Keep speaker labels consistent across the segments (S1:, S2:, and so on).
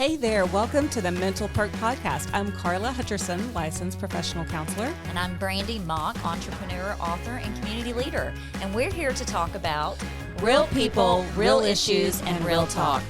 S1: Hey there, welcome to the Mental Perk Podcast. I'm Carla Hutcherson, licensed professional counselor.
S2: And I'm Brandy Mock, entrepreneur, author, and community leader. And we're here to talk about
S1: real people, real issues, and real talk.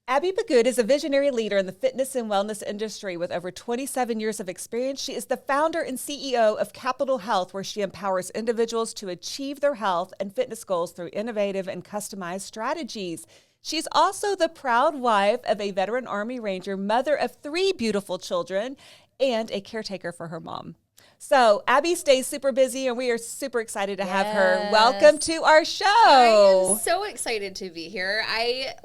S1: Abby Pagud is a visionary leader in the fitness and wellness industry with over 27 years of experience. She is the founder and CEO of Kapitol Health, where she empowers individuals to achieve their health and fitness goals through innovative and customized strategies. She's also the proud wife of a veteran Army Ranger, mother of 3 beautiful children, and a caretaker for her mom. So Abby stays super busy, and we are super excited to have her. Welcome to our show.
S3: I am so excited to be here. I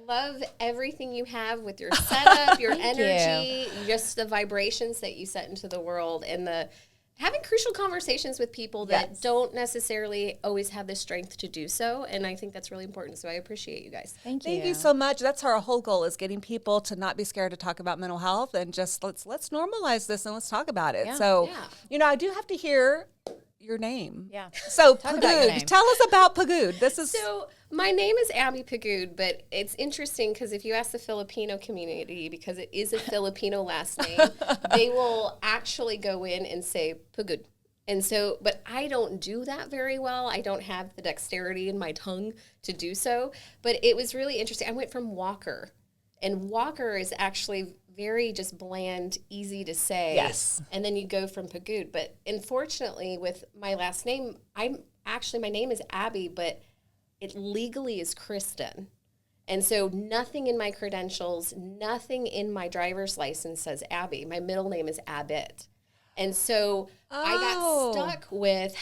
S3: love everything you have with your setup, your energy, just the vibrations that you set into the world, and the having crucial conversations with people that don't necessarily always have the strength to do so. And I think that's really important. So I appreciate you guys.
S1: Thank you so much. That's our whole goal, is getting people to not be scared to talk about mental health, and just let's normalize this and let's talk about it. I do have to hear your name.
S2: Yeah.
S1: So Pagud, tell us about Pagud.
S3: So my name is Abby Pagud, but it's interesting because if you ask the Filipino community, because it is a Filipino last name, they will actually go in and say Pagud. And so, but I don't do that very well. I don't have the dexterity in my tongue to do so. But it was really interesting. I went from Walker, and Walker is actually very just bland, easy to say.
S1: Yes.
S3: And then you go from Pagud. But unfortunately, with my last name, my name is Abby, but it legally is Kristen. And so nothing in my credentials, nothing in my driver's license says Abby. My middle name is Abbott. And so I got stuck with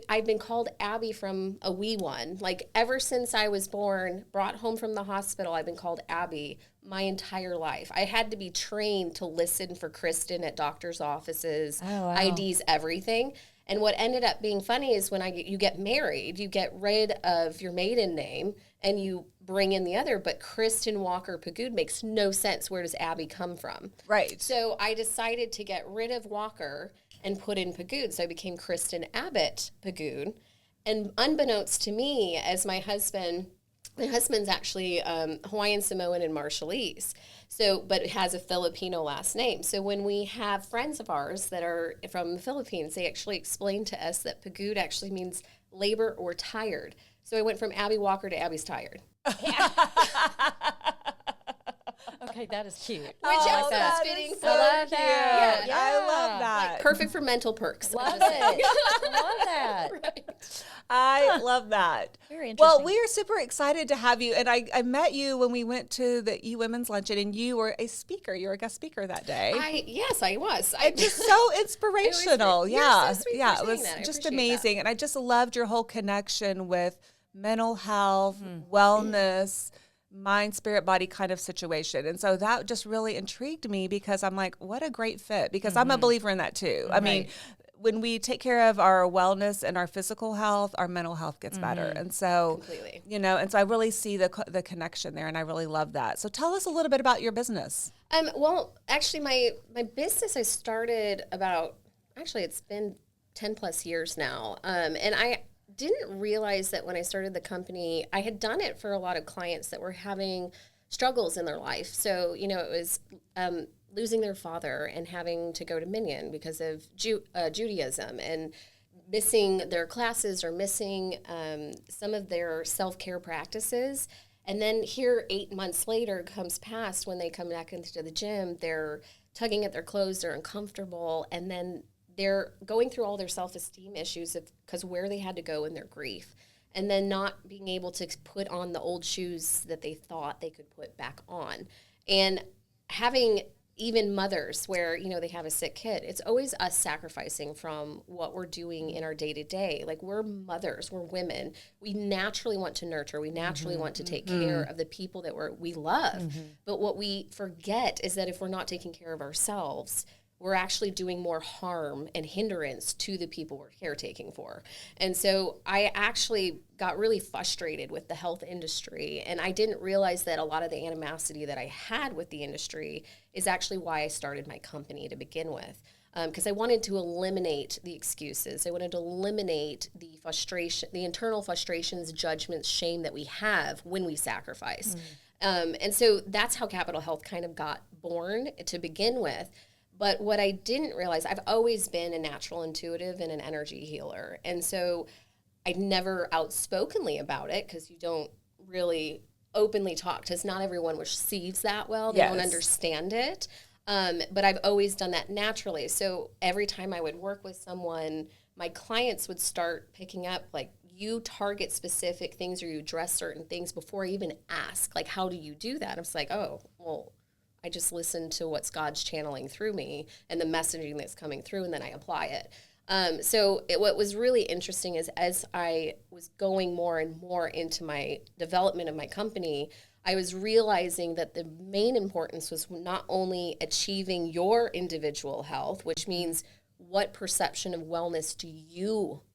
S3: I've been called Abby from a wee one. Like ever since I was born, brought home from the hospital, I've been called Abby my entire life. I had to be trained to listen for Kristen at doctor's offices, IDs, everything. And what ended up being funny is when you get married, you get rid of your maiden name and you bring in the other, but Kristen Walker Pagud makes no sense. Where does Abby come from?
S1: Right.
S3: So I decided to get rid of Walker and put in Pagud. So I became Kristen Abbott Pagud. And unbeknownst to me, as my husband's actually Hawaiian Samoan and Marshallese. So, but it has a Filipino last name. So when we have friends of ours that are from the Philippines, they actually explain to us that Pagud actually means labor or tired. So I went from Abby Walker to Abby's tired.
S2: Okay, that is cute.
S3: Which also is fitting for
S1: that. Yeah. I love that.
S3: Like, perfect for mental perks.
S2: Love it. Love that.
S3: Right.
S1: I love that.
S2: Very interesting.
S1: Well, we are super excited to have you. And I met you when we went to the E-Women's Luncheon, and you were a speaker. You were a guest speaker that day.
S3: Yes, I was.
S1: Just so inspirational.
S3: You're so sweet
S1: Yeah.
S3: for
S1: It was
S3: saying that.
S1: just
S3: I
S1: amazing.
S3: that.
S1: And I just loved your whole connection with mental health, wellness, mind, spirit, body kind of situation. And so that just really intrigued me, because I'm like, what a great fit, because I'm a believer in that too. I mean, when we take care of our wellness and our physical health, our mental health gets better. And so,
S3: Completely.
S1: and so I really see the connection there, and I really love that. So tell us a little bit about your business.
S3: Well, actually, my business I started it's been 10 plus years now. And I didn't realize that when I started the company, I had done it for a lot of clients that were having struggles in their life. So, it was losing their father and having to go to Minyan because of Judaism, and missing their classes or missing some of their self-care practices. And then here 8 months later comes past, when they come back into the gym, they're tugging at their clothes, they're uncomfortable, and then they're going through all their self-esteem issues because where they had to go in their grief, and then not being able to put on the old shoes that they thought they could put back on. And having even mothers where, they have a sick kid, it's always us sacrificing from what we're doing in our day-to-day. Like, we're mothers, we're women. We naturally want to nurture. We naturally want to take care of the people that we love. But what we forget is that if we're not taking care of ourselves, we're actually doing more harm and hindrance to the people we're caretaking for. And so I actually got really frustrated with the health industry, and I didn't realize that a lot of the animosity that I had with the industry is actually why I started my company to begin with. Because I wanted to eliminate the excuses. I wanted to eliminate the frustration, the internal frustrations, judgments, shame that we have when we sacrifice. And so that's how Kapitol Health kind of got born to begin with. But what I didn't realize, I've always been a natural intuitive and an energy healer. And so I never outspokenly about it, because you don't really openly talk, because not everyone receives that well. They don't understand it. But I've always done that naturally. So every time I would work with someone, my clients would start picking up, like, you target specific things or you address certain things before I even ask, like, how do you do that? I'm just like, oh, well, I just listen to what's God's channeling through me and the messaging that's coming through, and then I apply it. What was really interesting is, as I was going more and more into my development of my company, I was realizing that the main importance was not only achieving your individual health, which means what perception of wellness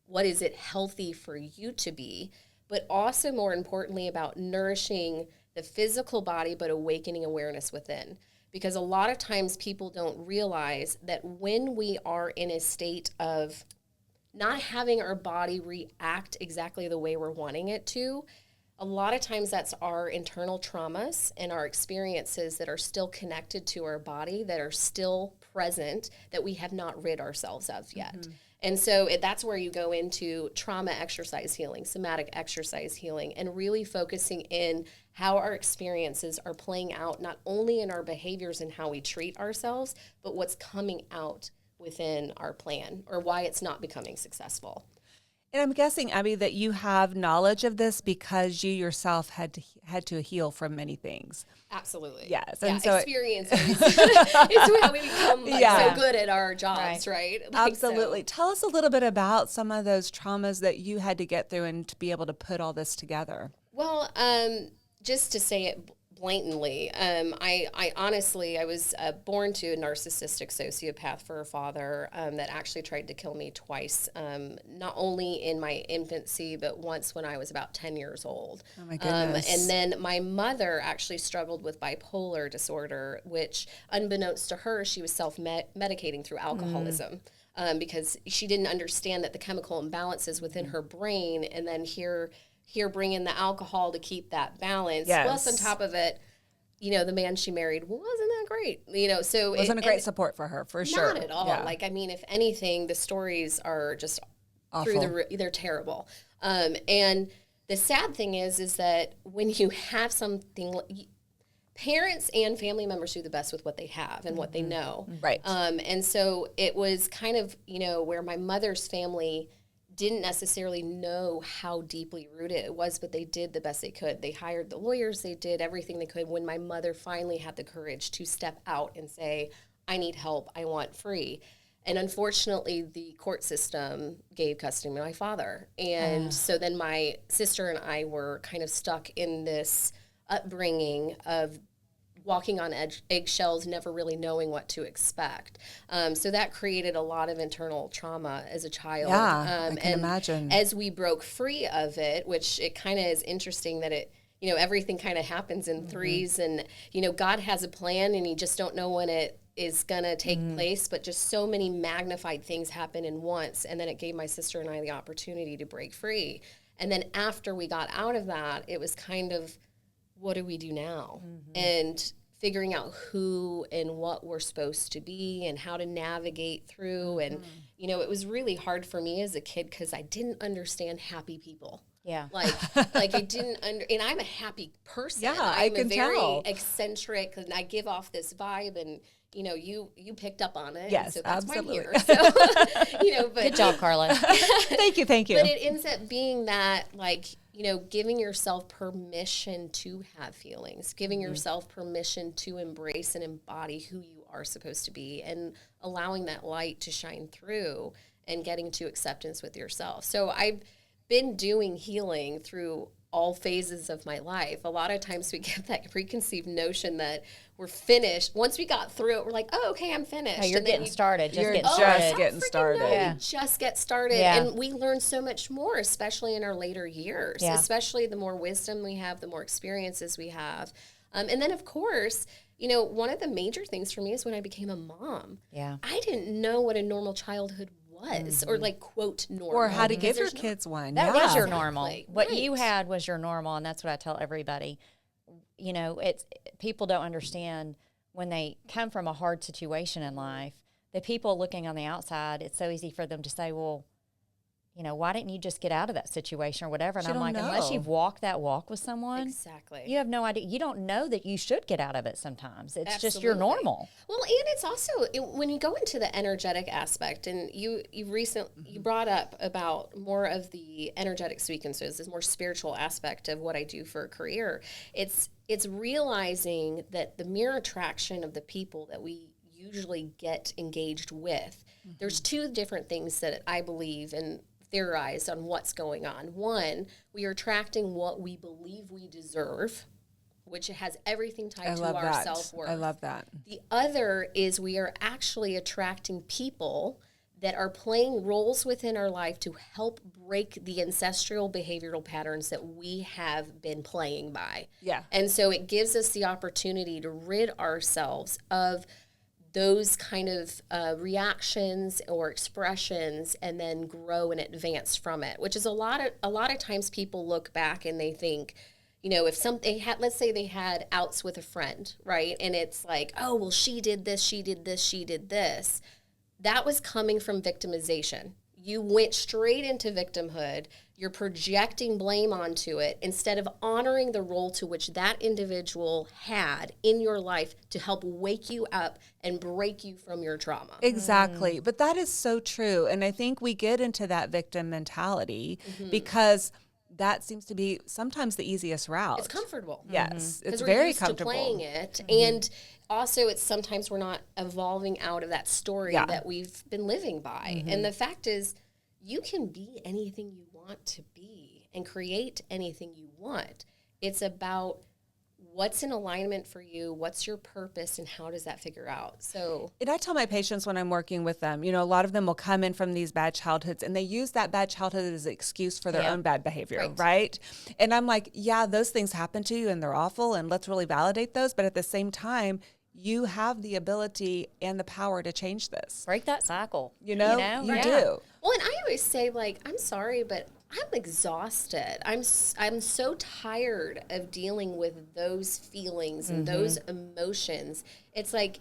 S3: what is it healthy for you to be, but also more importantly about nourishing the physical body, but awakening awareness within. Because a lot of times people don't realize that when we are in a state of not having our body react exactly the way we're wanting it to, a lot of times that's our internal traumas and our experiences that are still connected to our body, that are still present, that we have not rid ourselves of yet. Mm-hmm. And so that's where you go into trauma exercise healing, somatic exercise healing, and really focusing in how our experiences are playing out, not only in our behaviors and how we treat ourselves, but what's coming out within our plan, or why it's not becoming successful.
S1: And I'm guessing, Abby, that you have knowledge of this because you yourself had to heal from many things.
S3: Absolutely.
S1: Yes.
S3: And
S1: so
S3: experience is how we become so good at our jobs, right?
S1: Absolutely. Tell us a little bit about some of those traumas that you had to get through and to be able to put all this together.
S3: Well, just to say it blatantly, I honestly, I was born to a narcissistic sociopath for a father that actually tried to kill me twice, not only in my infancy, but once when I was about 10 years old.
S1: Oh my goodness.
S3: And then my mother actually struggled with bipolar disorder, which unbeknownst to her, she was self-medicating through alcoholism. Because she didn't understand that the chemical imbalances within her brain, and then here bring in the alcohol to keep that balance.
S1: Yes.
S3: Plus, on top of it, the man she married wasn't that great. So
S1: wasn't a great support for her, for sure.
S3: Not at all.
S1: Yeah.
S3: Like, I mean, if anything, the stories are just
S1: awful.
S3: They're terrible. And the sad thing is that when you have something, parents and family members do the best with what they have and what they know.
S1: Right.
S3: And so it was kind of, where my mother's family didn't necessarily know how deeply rooted it was, but they did the best they could. They hired the lawyers, they did everything they could. When my mother finally had the courage to step out and say, I need help, I want free. And unfortunately, the court system gave custody to my father. And so then my sister and I were kind of stuck in this upbringing of walking on eggshells, never really knowing what to expect. So that created a lot of internal trauma as a child.
S1: Yeah, I can imagine.
S3: As we broke free of it, which it kind of is interesting that it, everything kind of happens in threes, and, God has a plan and you just don't know when it is going to take place, but just so many magnified things happen in once. And then it gave my sister and I the opportunity to break free. And then after we got out of that, it was kind of, what do we do now? And figuring out who and what we're supposed to be and how to navigate through. And, it was really hard for me as a kid because I didn't understand happy people.
S2: Yeah.
S3: Like I didn't and I'm a happy person.
S1: Yeah,
S3: I'm
S1: I can
S3: very
S1: tell.
S3: eccentric, and I give off this vibe, and you picked up on it.
S1: Yes,
S3: so that's
S1: absolutely.
S3: why I'm here. So, but
S2: Good job, Carla.
S1: Thank you.
S3: But it ends up being that, like, giving yourself permission to have feelings, giving yourself permission to embrace and embody who you are supposed to be, and allowing that light to shine through and getting to acceptance with yourself. So I've been doing healing through all phases of my life. A lot of times we get that preconceived notion that we're finished. Once we got through it, we're like, oh, okay, I'm finished.
S2: You're
S3: and then
S2: getting started.
S1: You're
S2: Getting
S1: just
S2: started.
S1: getting started.
S3: No, we just get started.
S2: Yeah.
S3: And we learn so much more, especially in our later years.
S2: Yeah.
S3: Especially the more wisdom we have, the more experiences we have. And then, of course, one of the major things for me is when I became a mom.
S2: Yeah.
S3: I didn't know what a normal childhood was, or like, quote, normal.
S1: Or how to
S3: because
S1: give your
S3: there's
S1: kids one.
S2: That
S1: yeah.
S2: was your normal.
S3: Exactly.
S2: What
S3: Right.
S2: you had was your normal, and that's what I tell everybody. people don't understand when they come from a hard situation in life, the people looking on the outside, it's so easy for them to say, well, why didn't you just get out of that situation or whatever? And I'm like, unless you've walked that walk with someone,
S3: exactly,
S2: you have no idea. You don't know that you should get out of it sometimes. It's just you're normal.
S3: Well, and it's also when you go into the energetic aspect, and you brought up about more of the energetic sequences, this more spiritual aspect of what I do for a career. It's realizing that the mere attraction of the people that we usually get engaged with, there's two different things that I believe and theorize on what's going on. One, we are attracting what we believe we deserve, which has everything tied to our self-worth.
S1: I love that.
S3: The other is we are actually attracting people that are playing roles within our life to help break the ancestral behavioral patterns that we have been playing by.
S1: Yeah.
S3: And so it gives us the opportunity to rid ourselves of those kind of reactions or expressions, and then grow and advance from it, which is a lot of times people look back and they think, if let's say they had outs with a friend, right? And it's like, oh, well, she did this, she did this, she did this. That was coming from victimization. You went straight into victimhood. You're projecting blame onto it instead of honoring the role to which that individual had in your life to help wake you up and break you from your trauma.
S1: Exactly. But that is so true. And I think we get into that victim mentality because that seems to be sometimes the easiest route.
S3: It's comfortable.
S1: Yes. It's
S3: we're
S1: very
S3: used
S1: comfortable.
S3: to playing it. And also it's sometimes we're not evolving out of that story that we've been living by. And the fact is, you can be anything you want to be and create anything you want. It's about what's in alignment for you, what's your purpose, and how does that figure out? So,
S1: and I tell my patients when I'm working with them, a lot of them will come in from these bad childhoods and they use that bad childhood as an excuse for their own bad behavior, right? And I'm like, yeah, those things happen to you and they're awful, and let's really validate those. But at the same time, you have the ability and the power to change this.
S2: Break that cycle.
S1: You do.
S3: Well, and I always say, I'm sorry, but I'm exhausted. I'm so tired of dealing with those feelings and those emotions. It's like,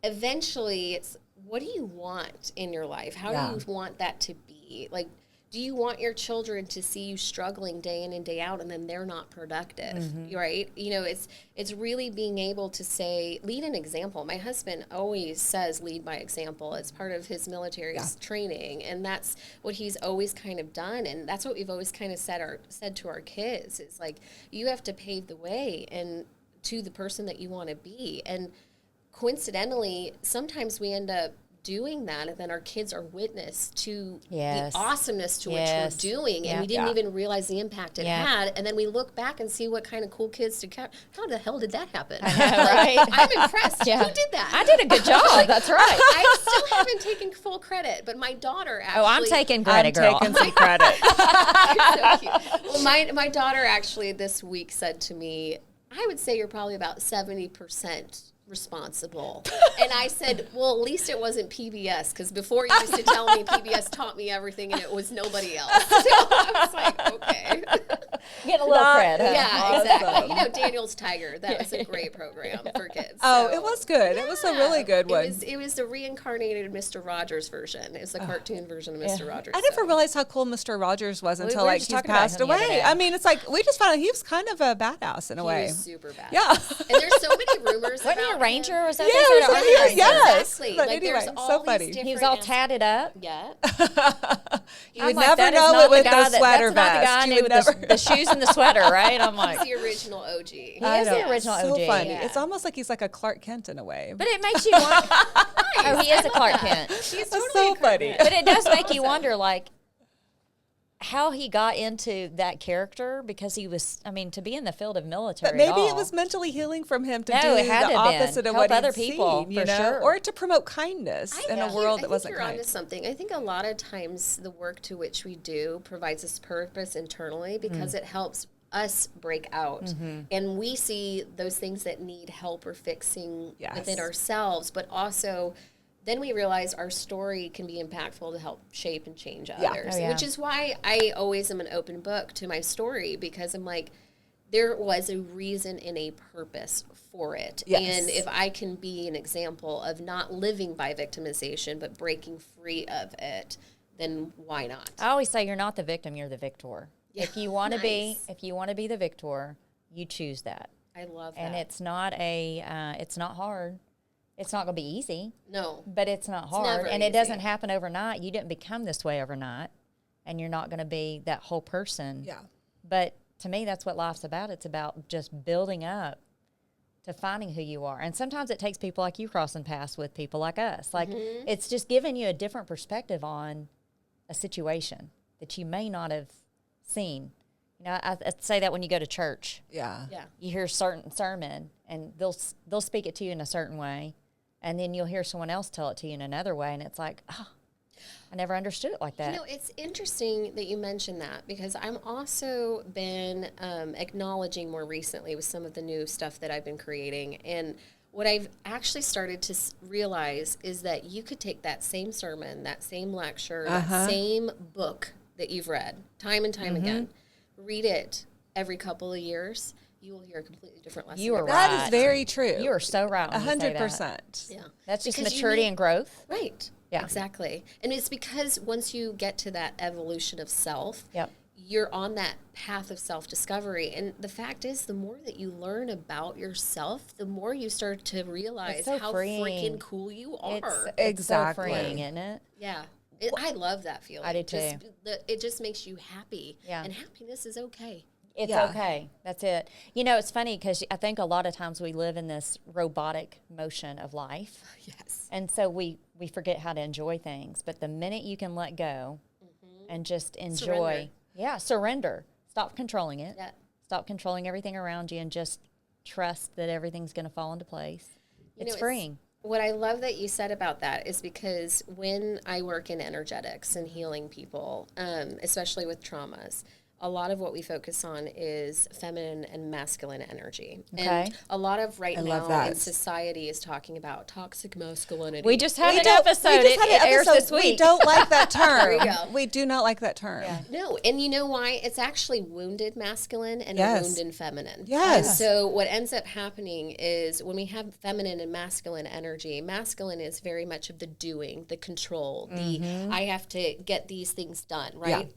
S3: eventually, it's, what do you want in your life? How do you want that to be? Like, do you want your children to see you struggling day in and day out, and then they're not productive, right? It's really being able to say, lead an example. My husband always says lead by example. It's part of his military training, and that's what he's always kind of done, and that's what we've always kind of said to our kids. It's like, you have to pave the way and to the person that you want to be. And coincidentally, sometimes we end up doing that, and then our kids are witness to the awesomeness to which we're doing, and we didn't even realize the impact it had, and then we look back and see what kind of cool kids how the hell did that happen?
S2: I know, right?
S3: I'm impressed. Who did that?
S2: I did a good job. That's right.
S3: I still haven't taken full credit, but my daughter actually...
S2: Oh, I'm taking credit, girl.
S1: I'm taking some credit.
S3: You're so cute. Well, my daughter actually this week said to me, I would say you're probably about 70% responsible. And I said, well, at least it wasn't PBS, because before you used to tell me PBS taught me everything and it was nobody else. So I was like, okay.
S2: Get a little cred. Huh?
S3: Yeah, exactly. Daniel's Tiger, that was a great program for kids.
S1: Oh, it was good. It was a really good one.
S3: It was the reincarnated Mr. Rogers version. It was the cartoon version of Mr. Rogers.
S1: I never realized how cool Mr. Rogers was until
S2: were
S1: he passed away. I mean, it's like we just found out he was kind of a badass in a way.
S3: He was super badass.
S1: Yeah.
S3: And there's so many rumors
S2: Wasn't he a ranger or something?
S1: Yes.
S3: Exactly.
S1: But
S3: like,
S1: anyway,
S3: there's all
S1: so
S3: these
S1: funny.
S3: different
S2: He was all tatted up.
S3: Yeah.
S1: You would never know it with the sweater vest.
S2: That's not the guy I knew with the shoes and the sweater, right? I'm like,
S3: He's the original OG.
S2: He is the original OG.
S1: So funny.
S3: Yeah.
S1: It's almost like he's like a Clark Kent in a way.
S2: But it makes you wonder. Oh, he is a Clark Kent.
S3: He's
S1: That's
S3: totally
S1: so
S3: a Clark
S1: funny.
S3: Kent.
S2: But it does make you wonder, like, how he got into that character, because he was, to be in the field of military.
S1: But maybe it was mentally healing from him to do
S2: it had
S1: the
S2: to
S1: opposite of
S2: help
S1: what
S2: other
S1: he'd
S2: people,
S1: seen,
S2: for sure.
S1: or to promote kindness in a world that wasn't
S3: I think you're
S1: kind.
S3: onto something. I think a lot of times the work to which we do provides us purpose internally, because it helps us break out, and we see those things that need help or fixing within ourselves, but also then we realize our story can be impactful to help shape and change others, which is why I always am an open book to my story, because I'm like, there was a reason and a purpose for it.
S1: Yes.
S3: And if I can be an example of not living by victimization, but breaking free of it, then why not?
S2: I always say you're not the victim, you're the victor.
S3: Yeah.
S2: If you want to
S3: Nice.
S2: be the victor, you choose that.
S3: I love that.
S2: And it's not hard. It's not going to be easy,
S3: No.
S2: but it's not hard.
S3: never
S2: And it
S3: easy.
S2: doesn't happen overnight. You didn't become this way overnight, and you're not going to be that whole person.
S1: Yeah.
S2: But to me, that's what life's about. It's about just building up to finding who you are. And sometimes it takes people like you crossing paths with people like us. Like, it's just giving you a different perspective on a situation that you may not have seen. You know, I say that when you go to church.
S1: Yeah.
S3: Yeah.
S2: You hear a certain sermon, and they'll speak it to you in a certain way, and then you'll hear someone else tell it to you in another way, and it's like, oh, I never understood it like that.
S3: You know, it's interesting that you mentioned that, because I'm also been acknowledging more recently with some of the new stuff that I've been creating. And what I've actually started to realize is that you could take that same sermon, that same lecture, that same book that you've read time and time again, read it every couple of years, you will hear a completely different lesson.
S2: You are
S1: That
S2: right.
S1: is very true.
S2: You are so right. when you say that.
S1: 100%.
S3: Yeah.
S2: That's just
S3: Because you
S2: maturity
S3: need-
S2: and growth.
S3: Right.
S2: Yeah.
S3: Exactly. And it's because once you get to that evolution of self,
S2: Yep.
S3: you're on that path of self-discovery. And the fact is, the more that you learn about yourself, the more you start to realize
S2: so
S3: how
S2: freeing.
S3: freaking cool you are.
S2: It's
S1: Exactly.
S2: so freeing, isn't it?
S3: Yeah. I love that feeling.
S2: I do too.
S3: It just makes you happy.
S2: Yeah.
S3: And happiness is okay.
S2: It's
S1: Yeah.
S2: okay. That's it. You know, it's funny because I think a lot of times we live in this robotic motion of life.
S3: Yes.
S2: And so we forget how to enjoy things. But the minute you can let go and just enjoy, surrender. Stop controlling it.
S3: Yeah.
S2: Stop controlling everything around you and just trust that everything's going to fall into place. It's freeing.
S3: What I love that you said about that is because when I work in energetics and healing people, especially with traumas, a lot of what we focus on is feminine and masculine energy.
S2: Okay.
S3: And a lot of right
S1: love
S3: now
S1: that.
S3: in society is talking about toxic masculinity.
S2: We just had
S1: We
S2: an
S1: don't-
S2: episode.
S1: we just had
S2: It
S1: an
S2: airs
S1: episode.
S2: this week.
S1: We don't like that term.
S3: There you go.
S1: We do not like that term.
S3: No, and you know why? It's actually wounded masculine and
S1: Yes.
S3: wounded feminine.
S1: Yes.
S3: And so what ends up happening is when we have feminine and masculine energy, masculine is very much of the doing, the control, the I have to get these things done, right?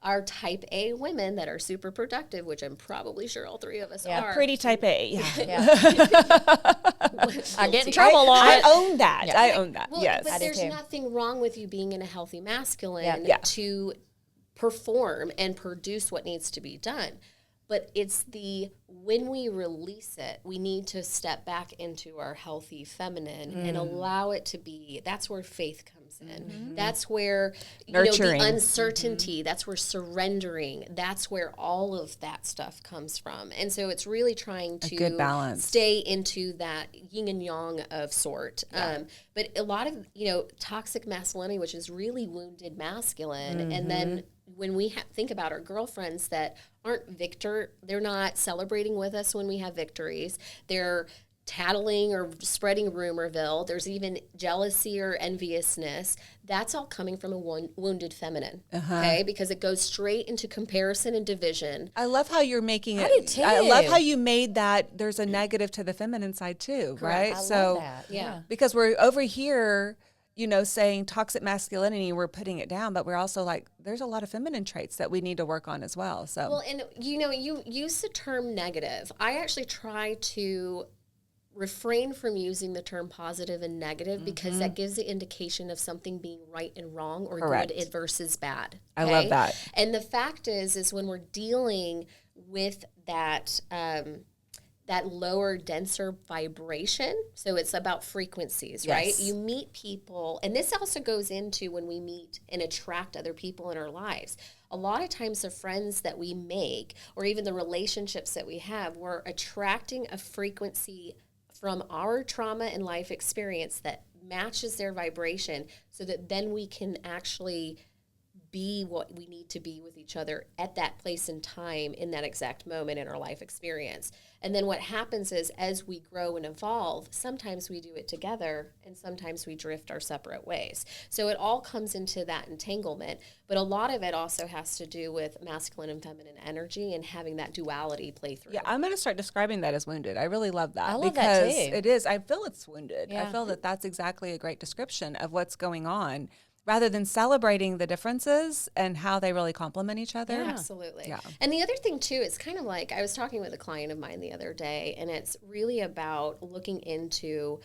S3: Our type A women that are super productive, which I'm probably sure all three of us are.
S1: Pretty type A. Yeah.
S2: I get in trouble on
S1: I
S2: it.
S1: own that. I own that.
S3: Well,
S1: Yes.
S3: but
S2: I do
S3: there's
S2: too.
S3: nothing wrong with you being in a healthy masculine
S1: Yeah.
S3: to perform and produce what needs to be done. But it's when we release it, we need to step back into our healthy feminine and allow it to be. That's where faith comes in. That's where
S1: Nurturing.
S3: the uncertainty. That's where surrendering. That's where all of that stuff comes from. And so it's really trying to
S1: good balance.
S3: stay into that yin and yang of sort. But a lot of toxic masculinity, which is really wounded masculine, and then when we think about our girlfriends that aren't they're not celebrating with us when we have victories. They're tattling or spreading rumorville. There's even jealousy or enviousness. That's all coming from a wounded feminine, okay? Because it goes straight into comparison and division.
S1: I love how you're making it.
S2: I do too.
S1: I love how you made that there's a negative to the feminine side too, right?
S2: I
S1: so
S2: love that.
S3: Yeah.
S1: because we're over here, saying toxic masculinity, we're putting it down, but we're also like, there's a lot of feminine traits that we need to work on as well. So
S3: Well, and you use the term negative. I actually try to refrain from using the term positive and negative because that gives the indication of something being right and wrong or
S1: Correct.
S3: good versus bad.
S1: I love that.
S3: And the fact is when we're dealing with that that lower, denser vibration. So it's about frequencies,
S1: Yes.
S3: right? You meet people, and this also goes into when we meet and attract other people in our lives. A lot of times the friends that we make, or even the relationships that we have, we're attracting a frequency from our trauma and life experience that matches their vibration so that then we can actually be what we need to be with each other at that place and time in that exact moment in our life experience. And then what happens is, as we grow and evolve, sometimes we do it together and sometimes we drift our separate ways. So it all comes into that entanglement, but a lot of it also has to do with masculine and feminine energy and having that duality play through.
S1: Yeah, I'm going to start describing that as wounded. I really love that.
S2: I love
S1: because
S2: that too.
S1: it is. I feel it's wounded.
S2: Yeah.
S1: I feel that that's exactly a great description of what's going on, rather than celebrating the differences and how they really complement each other.
S2: Yeah.
S3: Absolutely.
S1: Yeah.
S3: And the other thing too, it's kind of like, I was talking with a client of mine the other day, and it's really about looking into,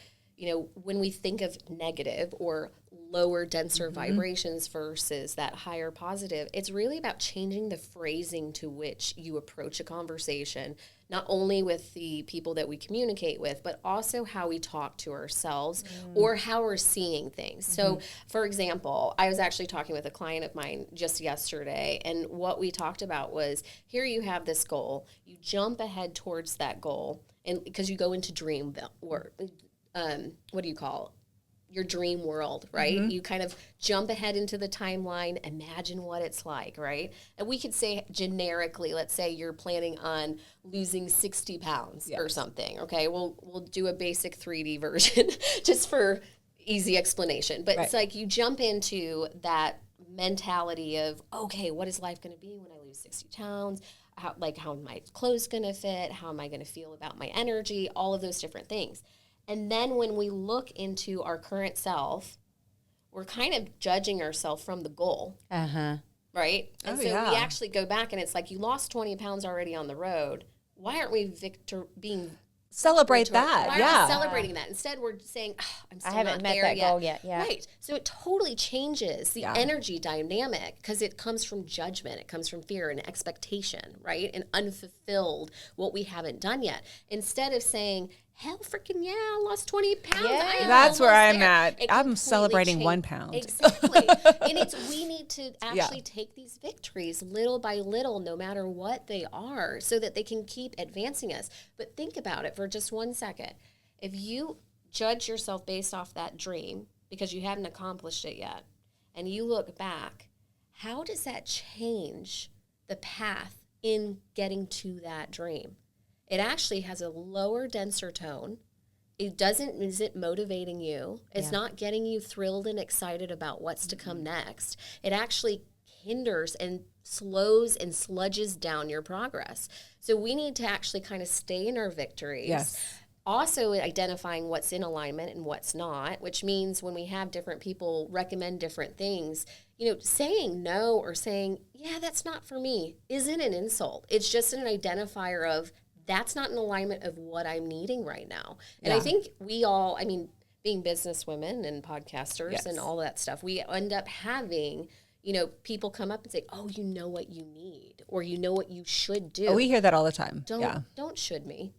S3: when we think of negative or lower, denser vibrations versus that higher positive, it's really about changing the phrasing to which you approach a conversation, not only with the people that we communicate with, but also how we talk to ourselves or how we're seeing things. So, for example, I was actually talking with a client of mine just yesterday, and what we talked about was, here you have this goal, you jump ahead towards that goal, and because you go into dream or what do you call your dream world, right? You kind of jump ahead into the timeline, imagine what it's like, right? And we could say generically, let's say you're planning on losing 60 pounds or something, okay? We'll do a basic 3D version just for easy explanation. But it's like you jump into that mentality of, okay, what is life going to be when I lose 60 pounds? How are my clothes going to fit? How am I going to feel about my energy? All of those different things. And then when we look into our current self, we're kind of judging ourselves from the goal, right? And we actually go back, and it's like, you lost 20 pounds already on the road. Why aren't we
S1: Celebrate that.
S3: Why aren't we celebrating that? Instead, we're saying, I'm still
S2: I haven't
S3: not
S2: met
S3: there
S2: that
S3: yet.
S2: goal yet. Yeah.
S3: Right. So it totally changes the energy dynamic, because it comes from judgment. It comes from fear and expectation, right? And unfulfilled, what we haven't done yet. Instead of saying, hell freaking yeah, I lost 20 pounds.
S2: Yeah.
S1: That's where I'm
S3: there.
S1: at.
S3: It
S1: I'm
S3: completely
S1: celebrating
S3: changed.
S1: 1 pound.
S3: Exactly. And we need to actually take these victories little by little, no matter what they are, so that they can keep advancing us. But think about it for just 1 second. If you judge yourself based off that dream because you haven't accomplished it yet, and you look back, how does that change the path in getting to that dream? It actually has a lower, denser tone. Isn't motivating you. It's not getting you thrilled and excited about what's to come next. It actually hinders and slows and sludges down your progress. So we need to actually kind of stay in our victories.
S1: Yes.
S3: Also identifying what's in alignment and what's not, which means when we have different people recommend different things, saying no or saying, yeah, that's not for me, isn't an insult. It's just an identifier of, that's not in alignment of what I'm needing right now. And I think we all, being businesswomen and podcasters and all that stuff, we end up having, people come up and say, oh, you know what you need, or you know what you should do.
S1: Oh, we hear that all the time.
S3: Don't should me.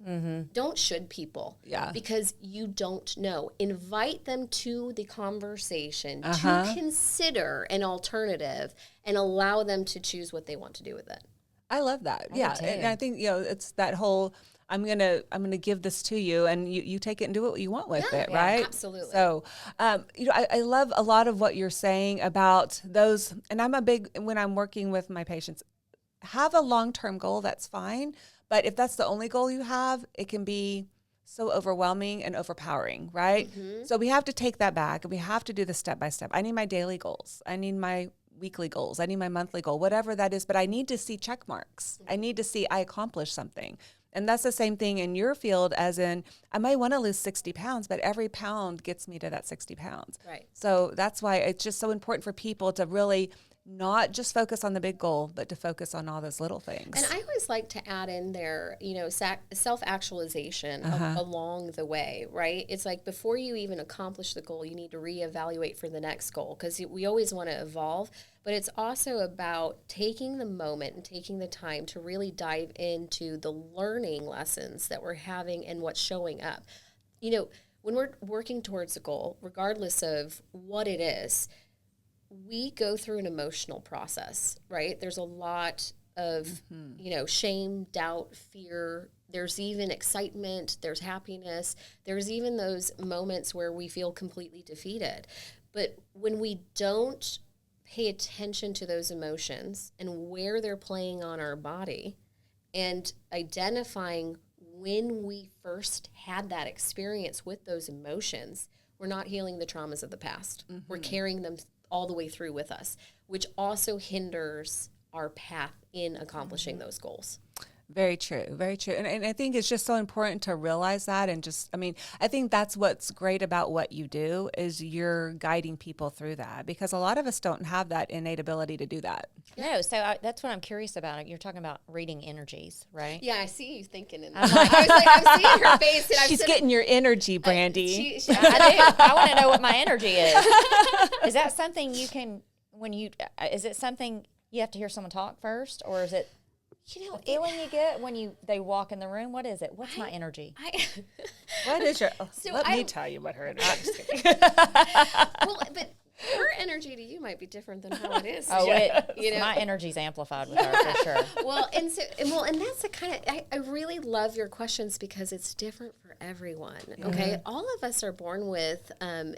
S3: Don't should people. Because you don't know. Invite them to the conversation to consider an alternative and allow them to choose what they want to do with it.
S1: I love that. And I think, it's that whole, I'm gonna give this to you, and you take it and do what you want with it, right?
S3: Absolutely.
S1: So, I love a lot of what you're saying about those, and when I'm working with my patients, have a long-term goal, that's fine. But if that's the only goal you have, it can be so overwhelming and overpowering, right? So we have to take that back, and we have to do this step by step. I need my daily goals. I need my weekly goals. I need my monthly goal, whatever that is, but I need to see check marks. I need to see I accomplished something. And that's the same thing in your field, as in, I might want to lose 60 pounds, but every pound gets me to that 60 pounds.
S3: Right.
S1: So that's why it's just so important for people to really not just focus on the big goal, but to focus on all those little things.
S3: And I always like to add in there, self-actualization along the way, right? It's like, before you even accomplish the goal, you need to reevaluate for the next goal, because we always want to evolve. But it's also about taking the moment and taking the time to really dive into the learning lessons that we're having and what's showing up. When we're working towards a goal, regardless of what it is, we go through an emotional process, right? There's a lot of, shame, doubt, fear. There's even excitement. There's happiness. There's even those moments where we feel completely defeated. But when we don't pay attention to those emotions and where they're playing on our body and identifying when we first had that experience with those emotions, we're not healing the traumas of the past. Mm-hmm. We're carrying them all the way through with us, which also hinders our path in accomplishing those goals.
S1: Very true. Very true. And I think it's just so important to realize that. And just, I mean, I think that's what's great about what you do is you're guiding people through that, because a lot of us don't have that innate ability to do that.
S2: No, so that's what I'm curious about. You're talking about reading energies, right?
S3: Yeah, I see you thinking in that. I'm seeing her face. And
S1: She's getting your energy, Brandy.
S2: I do. I want to know what my energy is. Is that something you can, is it something you have to hear someone talk first, or is it a feeling you get when they walk in the room? What is it? What's my energy?
S1: What is your? Let me tell you what her energy is.
S3: Well, but her energy to you might be different than how it is.
S2: My energy's amplified with her for sure.
S3: Well, and that's the kind of I really love your questions because it's different for everyone. Okay, all of us are born with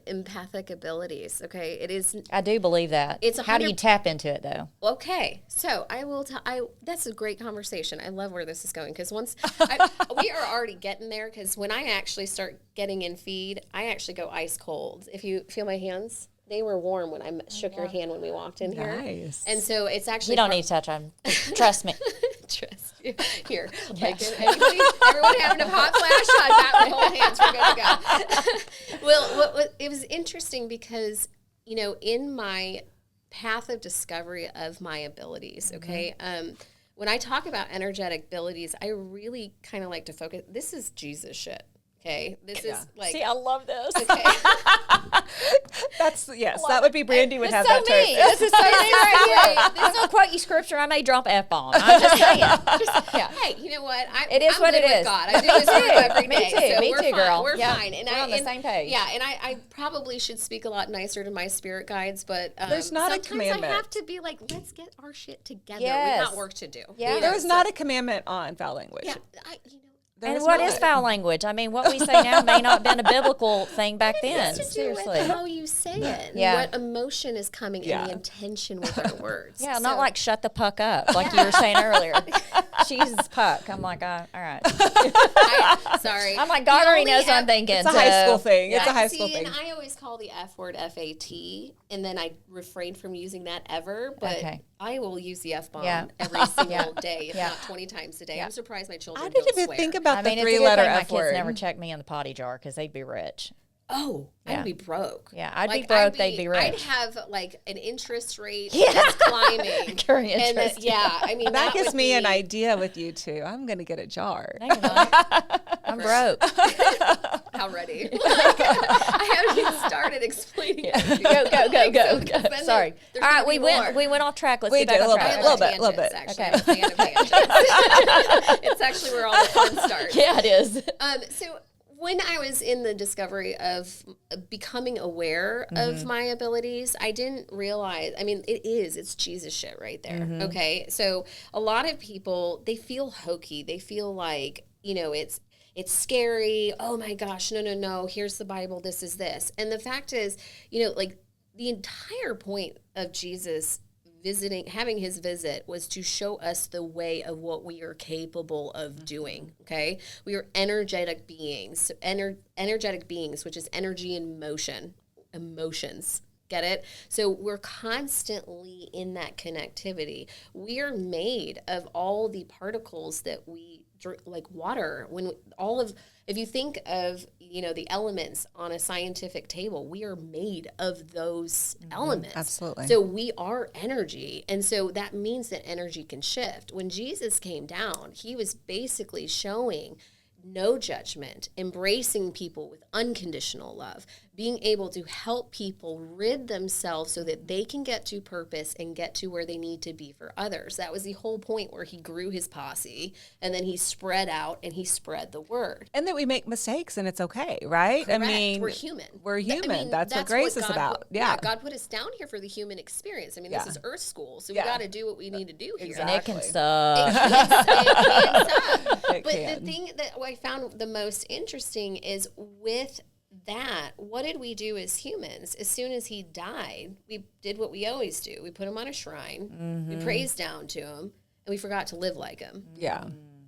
S3: empathic abilities. Okay, it is.
S2: I do believe that. How do you tap into it though?
S3: Okay, so I will tell. That's a great conversation. I love where this is going because we are already getting there. Because when I actually start getting in feed, I actually go ice cold. If you feel my hands. They were warm when I shook your hand when we walked in here.
S1: Nice.
S3: And so it's actually...
S2: You don't need to touch them. Trust me.
S3: Trust you. Here. Yes. Everyone having a hot flash? I've got my whole hands. We're good to go. Well, it was interesting because, in my path of discovery of my abilities, okay, when I talk about energetic abilities, I really kind of like to focus... This is Jesus shit. Okay, this is like...
S2: See, I love this.
S3: Okay.
S1: That would be Brandy would have
S2: so
S1: that term.
S2: This is so me right here. This is a quote you scripture. I may drop F-bomb. I'm just saying.
S3: Hey, you know what?
S2: It is
S3: I'm
S2: what
S3: good
S2: it
S3: with
S2: is.
S3: God. I do this work every day.
S2: Me too.
S3: So
S2: Me
S3: we're
S2: too,
S3: fine.
S2: girl.
S3: We're fine. And
S2: we're on the same page.
S3: Yeah, and I probably should speak a lot nicer to my spirit guides, but
S1: there's not a
S3: sometimes
S1: commandment.
S3: I have to be like, let's get our shit together.
S2: Yes.
S3: We got work to do.
S2: Yeah.
S1: There's not a commandment on foul language.
S3: Yeah,
S2: And what is foul language? I mean, what we say now may not have been a biblical thing back then.
S3: It has to do
S2: Seriously.
S3: with how you say it. And what emotion is coming in the intention with our words.
S2: Yeah, not like shut the puck up, like you were saying earlier. Jesus puck. I'm like, all right.
S3: Sorry.
S2: I'm like, God already knows what I'm thinking.
S1: It's a high school thing. It's a high school thing.
S3: And I always call the F word F-A-T, and then I refrain from using that ever, but I will use the F-bomb every single day, if not 20 times a day. I'm surprised my children don't swear.
S1: I didn't even think about the
S2: it's
S1: three-letter
S2: a good thing
S1: F
S2: my
S1: word.
S2: kids never check me in the potty jar because they'd be rich.
S3: Oh, I'd be broke.
S2: Yeah, I'd be broke. They'd be rich.
S3: I'd have like an interest rate that's climbing.
S2: Current interest.
S3: I mean
S1: that gives me an idea with you two. I'm going to get a jar.
S2: No, you're not. I'm broke.
S3: How ready? I haven't even started explaining.
S2: Go. Sorry. All right, we went off track. Let's get back on track.
S1: A little bit.
S3: Okay. It's actually where all the fun starts.
S2: Yeah, it is.
S3: So when I was in the discovery of becoming aware of my abilities, I didn't realize, it's Jesus shit right there. Okay. So a lot of people, they feel hokey. They feel like, it's scary. Oh my gosh, no. Here's the Bible. This is this. And the fact is, like the entire point of Jesus having his visit was to show us the way of what we are capable of doing. Okay. We are energetic beings, energetic beings, which is energy in motion, emotions. Get it? So we're constantly in that connectivity. We are made of all the particles that we drink, like water. If you think of, the elements on a scientific table, we are made of those elements.
S1: Absolutely.
S3: So we are energy. And so that means that energy can shift. When Jesus came down, he was basically showing no judgment, embracing people with unconditional love, being able to help people rid themselves so that they can get to purpose and get to where they need to be for others. That was the whole point where he grew his posse and then he spread out and he spread the word.
S1: And that we make mistakes and it's okay, right?
S3: Correct. We're human.
S1: We're human. That's what grace is about. Yeah.
S3: God put us down here for the human experience. This is earth school, so we got to do what we need to do here.
S2: And it can suck.
S3: But the thing that I found the most interesting is with that, what did we do as humans? As soon as he died, we did what we always do. We put him on a shrine, we praised down to him, and we forgot to live like him.
S1: Yeah.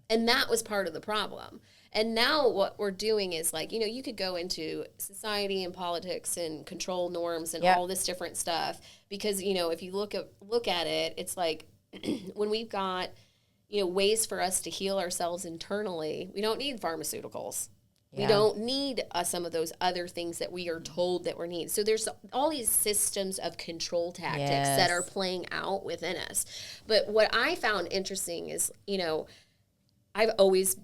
S3: And that was part of the problem. And now what we're doing is like, you know, you could go into society and politics and control norms and all this different stuff because, you know, if you look at it, it's like when we've got, you know, ways for us to heal ourselves internally, we don't need pharmaceuticals. Yeah. We don't need some of those other things that we are told that we need. So there's all these systems of control tactics that are playing out within us. But what I found interesting is, you know, I've always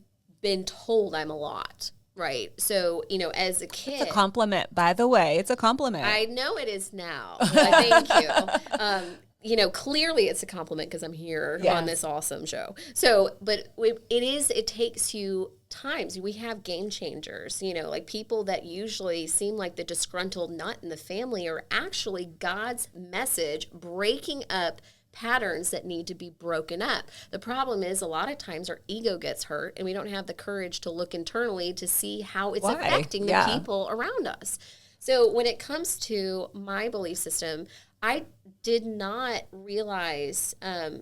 S3: been told I'm a lot, right? So, you know, as a kid.
S1: It's a compliment, by the way. It's a compliment.
S3: I know it is now. Thank you. You know, clearly it's a compliment because I'm here on this awesome show. So, but it takes you times. We have game changers, you know, like people that usually seem like the disgruntled nut in the family are actually God's message breaking up patterns that need to be broken up. The problem is a lot of times our ego gets hurt and we don't have the courage to look internally to see how it's affecting the people around us. So when it comes to my belief system, I did not realize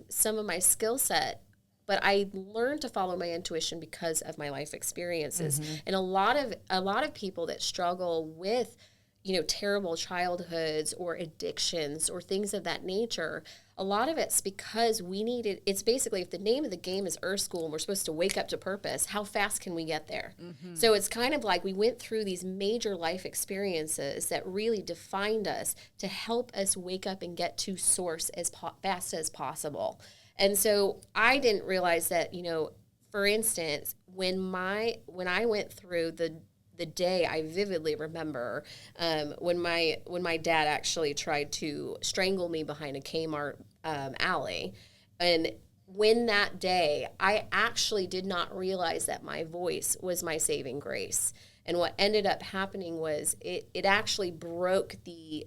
S3: some of my skill set, but I learned to follow my intuition because of my life experiences. And a lot of people that struggle with, you know, terrible childhoods or addictions or things of that nature, a lot of it's because it's basically if the name of the game is Earth School and we're supposed to wake up to purpose, how fast can we get there? So it's kind of like we went through these major life experiences that really defined us to help us wake up and get to source as fast as possible. And so I didn't realize that, you know, for instance, when I went through the day, I vividly remember when my dad actually tried to strangle me behind a Kmart alley. And when that day, I actually did not realize that my voice was my saving grace. And what ended up happening was it actually broke the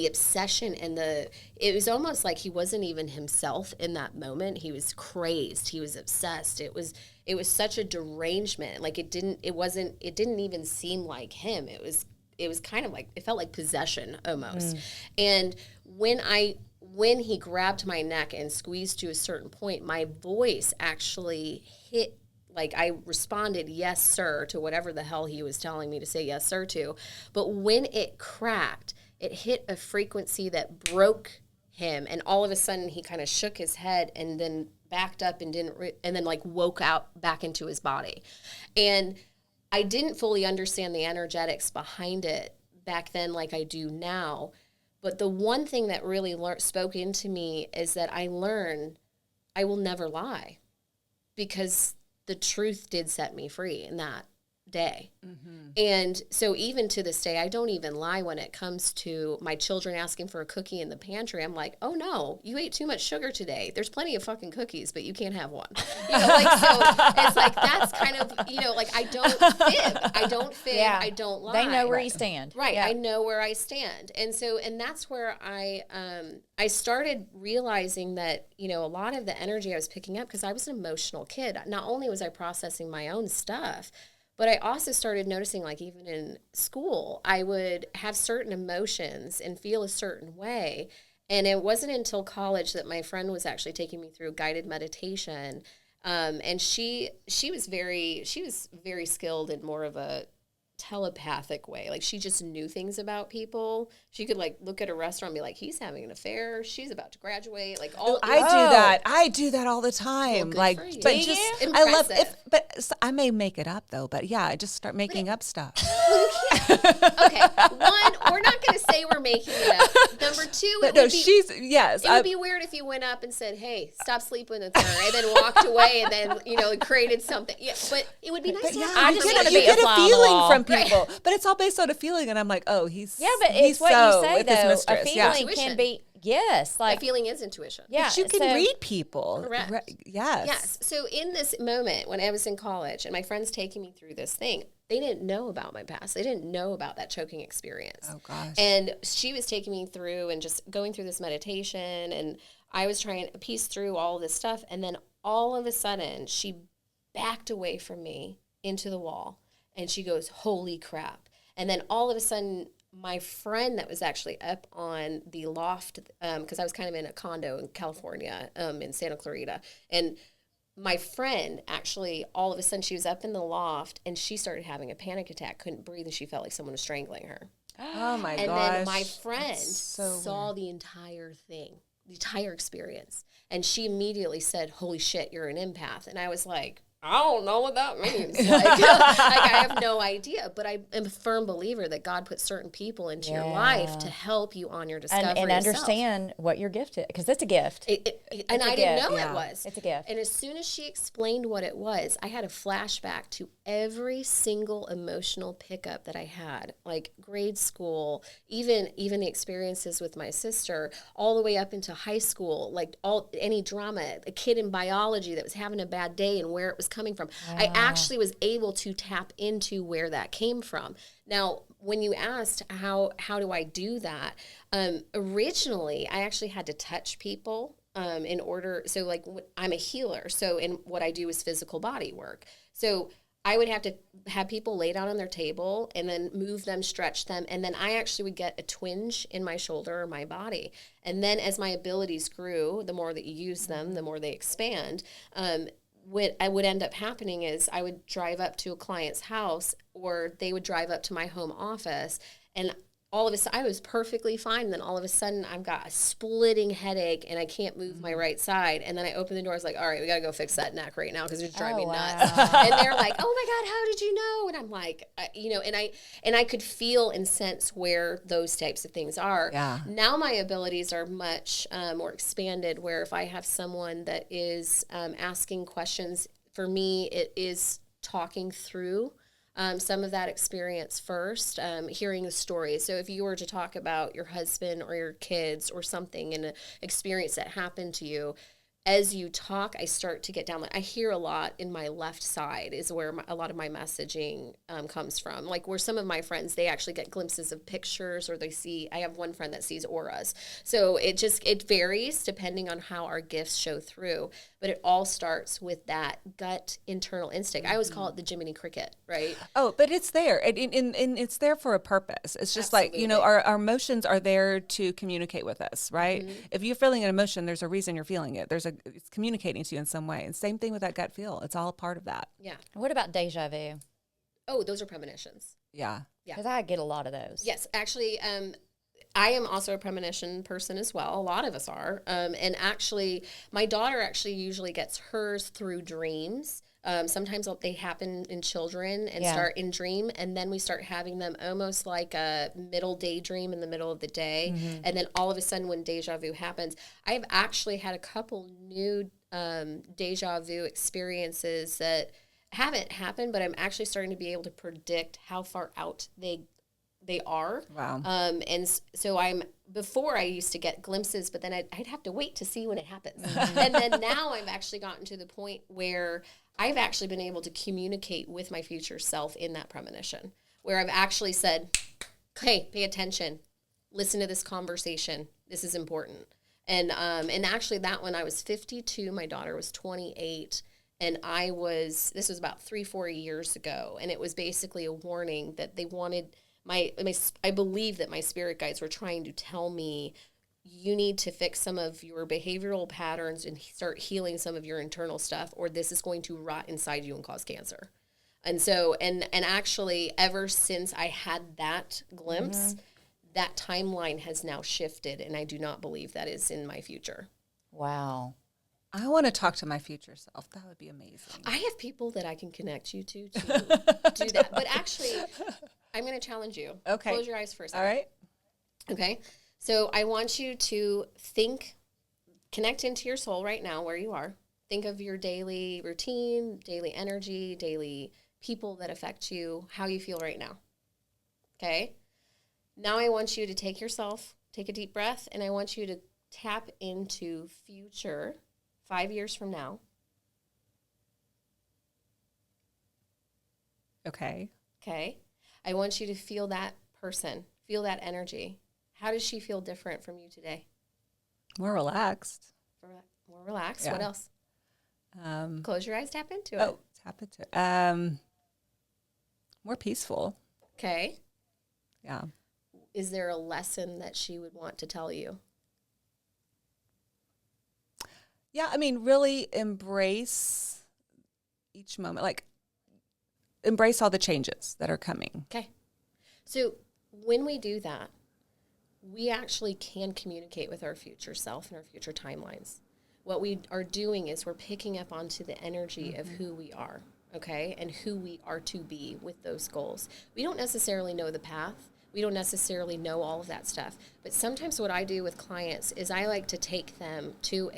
S3: obsession and it was almost like he wasn't even himself in that moment. He was crazed. He was obsessed. It was such a derangement. Like it didn't even seem like him. It was kind of like, it felt like possession almost. And when he grabbed my neck and squeezed to a certain point, my voice actually hit, like I responded, yes, sir, to whatever the hell he was telling me to say yes, sir, to. But when it cracked, it hit a frequency that broke him, and all of a sudden he kind of shook his head and then backed up and and then like woke out back into his body. And I didn't fully understand the energetics behind it back then like I do now. But the one thing that really spoke into me is that I learned I will never lie because the truth did set me free in that day. And so even to this day, I don't even lie when it comes to my children asking for a cookie in the pantry. I'm like, oh no, you ate too much sugar today. There's plenty of fucking cookies, but you can't have one. You know, like, so it's like, that's kind of, you know, like I don't fib, I don't lie.
S2: They know where you stand.
S3: Right. Yeah. I know where I stand. And so, and that's where I started realizing that, you know, a lot of the energy I was picking up, because I was an emotional kid. Not only was I processing my own stuff, but I also started noticing, like, even in school, I would have certain emotions and feel a certain way. And it wasn't until college that my friend was actually taking me through guided meditation. And she was very skilled in more of a telepathic way. Like, she just knew things about people. She could, like, look at a restaurant and be like, he's having an affair, she's about to graduate, like, all.
S1: I do that all the time.
S3: Well,
S1: like, but
S3: do
S1: just
S3: you?
S1: I love it. But I may make it up though. But yeah, I just start making up stuff.
S3: Well, you can't. Okay, one, we're not going to say we're making it up. Number two, it would be weird if you went up and said, "Hey, stop sleeping with her," and then walked away, and then, you know, created something. Yeah, but it would be nice. To have
S1: you get a feeling from people, but it's all based on a feeling, and I'm like, oh, he's
S2: but it's what you say though. A feeling
S3: can
S2: be like
S3: a feeling is intuition.
S2: Yeah,
S1: but you can read people.
S3: Correct. Yes. So in this moment when I was in college and my friends taking me through this thing, they didn't know about my past. They didn't know about that choking experience.
S1: Oh gosh.
S3: And she was taking me through and just going through this meditation, and I was trying to piece through all this stuff, and then all of a sudden she backed away from me into the wall. And she goes, holy crap. And then all of a sudden, my friend that was actually up on the loft, because I was kind of in a condo in California, in Santa Clarita. And my friend actually, all of a sudden, she was up in the loft and she started having a panic attack, couldn't breathe, and she felt like someone was strangling her.
S1: Oh my gosh.
S3: And then my friend
S1: so
S3: saw
S1: weird.
S3: the entire thing, the entire experience. And she immediately said, holy shit, you're an empath. And I was like, I don't know what that means. Like I have no idea. But I am a firm believer that God puts certain people into your life to help you on your discovery
S2: and understand what your gift is, because it's a gift.
S3: And I didn't know it was.
S2: It's a gift.
S3: And as soon as she explained what it was, I had a flashback to every single emotional pickup that I had, like grade school, even the experiences with my sister, all the way up into high school, like any drama, a kid in biology that was having a bad day and where it was coming from. Wow. I actually was able to tap into where that came from. Now, when you asked how do I do that, originally I actually had to touch people in order. So like I'm a healer. So and what I do is physical body work. So I would have to have people lay down on their table and then move them, stretch them. And then I actually would get a twinge in my shoulder or my body. And then as my abilities grew, the more that you use them, the more they expand. What I would end up happening is I would drive up to a client's house or they would drive up to my home office, and all of a sudden I was perfectly fine. And then all of a sudden I've got a splitting headache and I can't move my right side. And then I open the door. I was like, all right, we got to go fix that neck right now because it's driving me nuts. And they're like, oh my God, how did you know? And I'm like, and I could feel and sense where those types of things are.
S1: Yeah.
S3: Now my abilities are much more expanded, where if I have someone that is asking questions, for me, it is talking through some of that experience first, hearing the story. So if you were to talk about your husband or your kids or something in an experience that happened to you, as you talk, I start to get down. I hear a lot in my left side is where a lot of my messaging comes from. Like where some of my friends, they actually get glimpses of pictures, or they see, I have one friend that sees auras. So it varies depending on how our gifts show through. But it all starts with that gut internal instinct. I always call it the Jiminy Cricket, right?
S1: Oh, but it's there. And it's there for a purpose. It's just
S3: Absolutely.
S1: like, our emotions are there to communicate with us, right? Mm-hmm. If you're feeling an emotion, there's a reason you're feeling it. It's communicating to you in some way. And same thing with that gut feel. It's all a part of that.
S3: Yeah.
S2: What about deja vu?
S3: Oh, those are premonitions.
S1: Yeah.
S2: Because I get a lot of those.
S3: Yes, actually, I am also a premonition person as well. A lot of us are. And actually, my daughter actually usually gets hers through dreams. Sometimes they happen in children and start in dream, and then we start having them almost like a middle daydream in the middle of the day. Mm-hmm. And then all of a sudden when deja vu happens, I've actually had a couple new deja vu experiences that haven't happened, but I'm actually starting to be able to predict how far out they are.
S1: Wow.
S3: And so before I used to get glimpses, but then I'd have to wait to see when it happens. Mm-hmm. And then now I've actually gotten to the point where I've actually been able to communicate with my future self in that premonition, where I've actually said, hey, pay attention, listen to this conversation. This is important. And actually that when I was 52, my daughter was 28, and this was about 3-4 years ago. And it was basically a warning that they wanted I believe that my spirit guides were trying to tell me, you need to fix some of your behavioral patterns and start healing some of your internal stuff, or this is going to rot inside you and cause cancer. And so, and actually ever since I had that glimpse, that timeline has now shifted, and I do not believe that is in my future.
S2: Wow.
S1: I want to talk to my future self. That would be amazing.
S3: I have people that I can connect you to do that. But actually, I'm going to challenge you.
S1: Okay.
S3: Close your eyes for a second.
S1: All right.
S3: Okay. So I want you to connect into your soul right now where you are. Think of your daily routine, daily energy, daily people that affect you, how you feel right now. Okay. Now I want you to take a deep breath, and I want you to tap into future 5 years from now.
S1: Okay.
S3: Okay. I want you to feel that person, feel that energy. How does she feel different from you today?
S1: More relaxed.
S3: More relaxed.
S1: Yeah.
S3: What else? Close your eyes, tap into it.
S1: Oh, tap into it. more peaceful.
S3: Okay.
S1: Yeah.
S3: Is there a lesson that she would want to tell you?
S1: Yeah, I mean, really embrace each moment. Like, embrace all the changes that are coming.
S3: Okay. So when we do that, we actually can communicate with our future self and our future timelines. What we are doing is we're picking up onto the energy of who we are, okay, and who we are to be with those goals. We don't necessarily know the path. We don't necessarily know all of that stuff. But sometimes what I do with clients is I like to take them to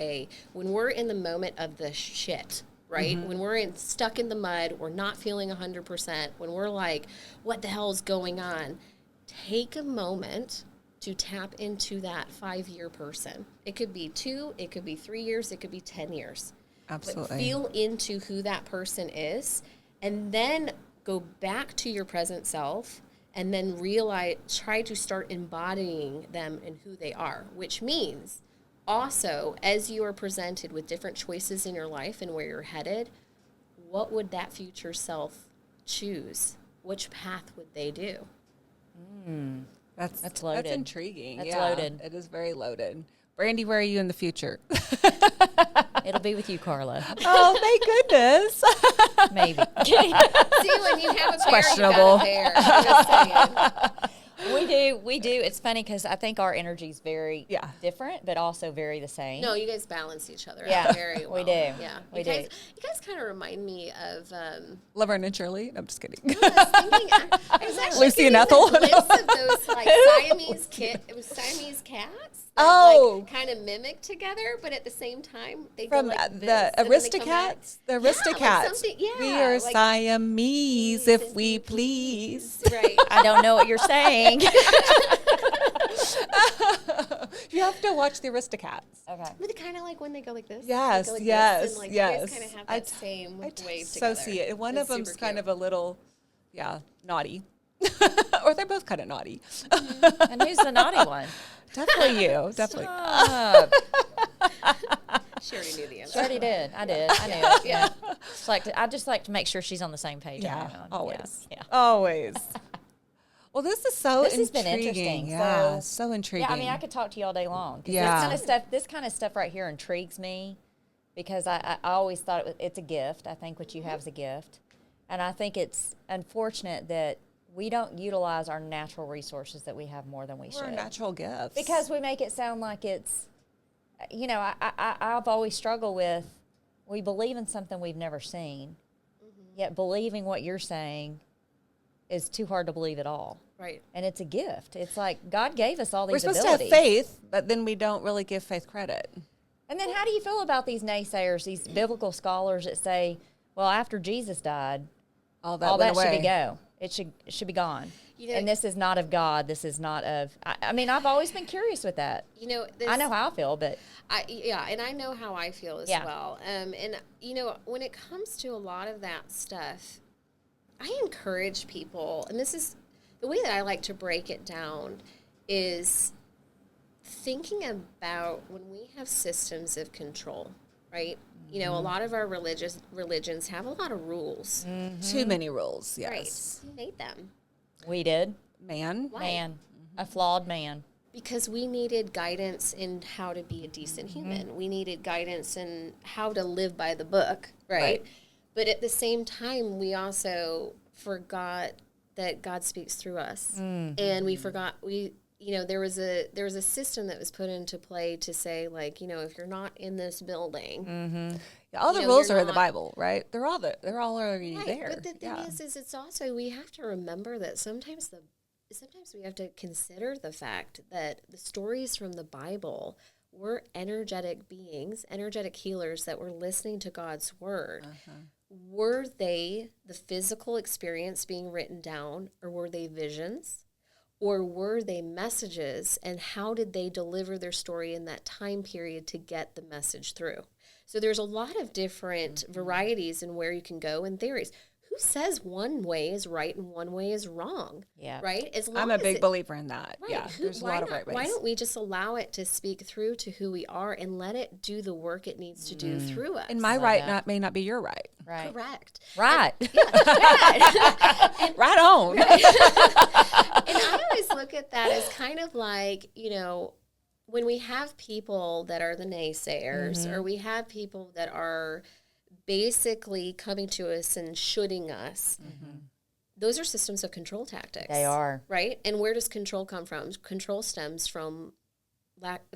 S3: when we're in the moment of the shit, right? When we're stuck in the mud, we're not feeling 100%, when we're like, what the hell is going on? Take a moment to tap into that 5-year person. It could be 2, it could be 3 years, it could be 10 years.
S1: Absolutely.
S3: But feel into who that person is, and then go back to your present self, and then try to start embodying them in who they are, which means also, as you are presented with different choices in your life and where you're headed, what would that future self choose? Which path would they do?
S1: That's
S2: loaded.
S1: That's intriguing.
S2: That's
S1: yeah,
S2: loaded.
S1: It is very loaded. Brandy, where are you in the future?
S2: It'll be with you, Carla.
S1: Oh, thank goodness.
S2: Maybe.
S3: See, when you have a pair,
S1: questionable.
S3: you got a pair. I'm just saying.
S2: We do. It's funny because I think our energy's very different, but also very the same.
S3: No, you guys balance each other
S2: Yeah,
S3: out very well.
S2: we do.
S3: Yeah,
S2: We
S3: you
S2: do.
S3: guys kind of remind me of.
S1: Laverne and Shirley. I'm just kidding.
S3: I was actually
S1: Lucy and
S3: getting
S1: Ethel.
S3: the glimpse of those like Siamese cats. That,
S1: Oh.
S3: like, kind of mimic together, but at the same time they
S1: From
S3: go like
S1: the
S3: this, and then they come back.
S1: Aristocats. The Aristocats.
S3: something- yeah,
S1: we are
S3: like
S1: Siamese if we please.
S3: Right.
S2: I don't know what you're saying.
S1: You have to watch the Aristocats.
S2: Okay.
S3: But kind of like when they go like this.
S1: Yes,
S3: they go like
S1: yes,
S3: this, and like
S1: yes.
S3: You guys kind of have that same wave together.
S1: associate. And one of
S3: It's
S1: them's
S3: super
S1: kind
S3: cute.
S1: of a little, naughty. Or they're both kind of naughty.
S2: And who's the naughty one?
S1: Definitely you. Definitely.
S2: Stop.
S3: She already knew the
S2: She
S3: answer.
S2: already did. I did. I knew it. Yeah. I just like to make sure she's on the same page.
S1: Yeah,
S2: every now and-
S1: always.
S2: Yeah.
S1: Always. Well, this is so
S2: This has
S1: intriguing.
S2: been interesting.
S1: Yeah,
S2: So-
S1: so intriguing.
S2: Yeah, I mean, I could talk to you all day long. 'Cause
S1: Yeah.
S2: This kind of stuff right here intrigues me because I always thought it's a gift. I think what you have is a gift. And I think it's unfortunate that we don't utilize our natural resources that we have more than we
S1: We're
S2: should.
S1: natural gifts.
S2: Because we make it sound like it's, I've always struggled with, we believe in something we've never seen, yet believing what you're saying is too hard to believe at all.
S3: Right.
S2: And it's a gift. It's like God gave us all
S1: we're
S2: these
S1: supposed
S2: abilities.
S1: to have faith, but then we don't really give faith credit.
S2: And then how do you feel about these naysayers, these biblical scholars that say, well, after Jesus died,
S1: All that
S2: all
S1: went
S2: that should
S1: away.
S2: be go. It should be gone.
S3: You know-
S2: And this is not of God. This is not of, I mean, I've always been curious with that.
S3: You know,
S2: I know how I feel, but
S3: and I know how I feel as
S2: Yeah.
S3: well. And when it comes to a lot of that stuff, I encourage people, and this is the way that I like to break it down, is thinking about when we have systems of control, right? You know, a lot of our religions have a lot of rules.
S1: Too many rules, yes.
S3: Right. Who made them?
S2: we did.
S1: Man.
S3: Why?
S2: Man, a flawed man.
S3: Because we needed guidance in how to be a decent human. We needed guidance in how to live by the book, right?
S1: Right.
S3: But at the same time, we also forgot that God speaks through us. And we forgot, there was a system that was put into play to say, like, if you're not in this building.
S1: Yeah, all the
S3: You know,
S1: rules
S3: you're
S1: are in the
S3: not-
S1: Bible, right? They're all already
S3: Right,
S1: there.
S3: but the thing is it's also, we have to remember that sometimes we have to consider the fact that the stories from the Bible were energetic beings, energetic healers that were listening to God's word. Were they the physical experience being written down, or were they visions? Or were they messages, and how did they deliver their story in that time period to get the message through? So there's a lot of different varieties in where you can go and theories. Who says one way is right and one way is wrong?
S2: Yeah.
S3: Right? As long
S1: I'm a
S3: as
S1: big
S3: it-
S1: believer in that.
S3: Right.
S1: Yeah, there's a lot of right ways.
S3: Why don't we just allow it to speak through to who we are and let it do the work it needs to do through us?
S1: And my
S2: Love
S1: right
S2: that.
S1: may not be your right.
S2: Right.
S3: Correct.
S2: Right.
S1: Right own.
S3: And I always look at that as kind of like, when we have people that are the naysayers, or we have people that are basically coming to us and shoulding us, those are systems of control tactics.
S2: They are.
S3: Right? And where does control come from? Control stems from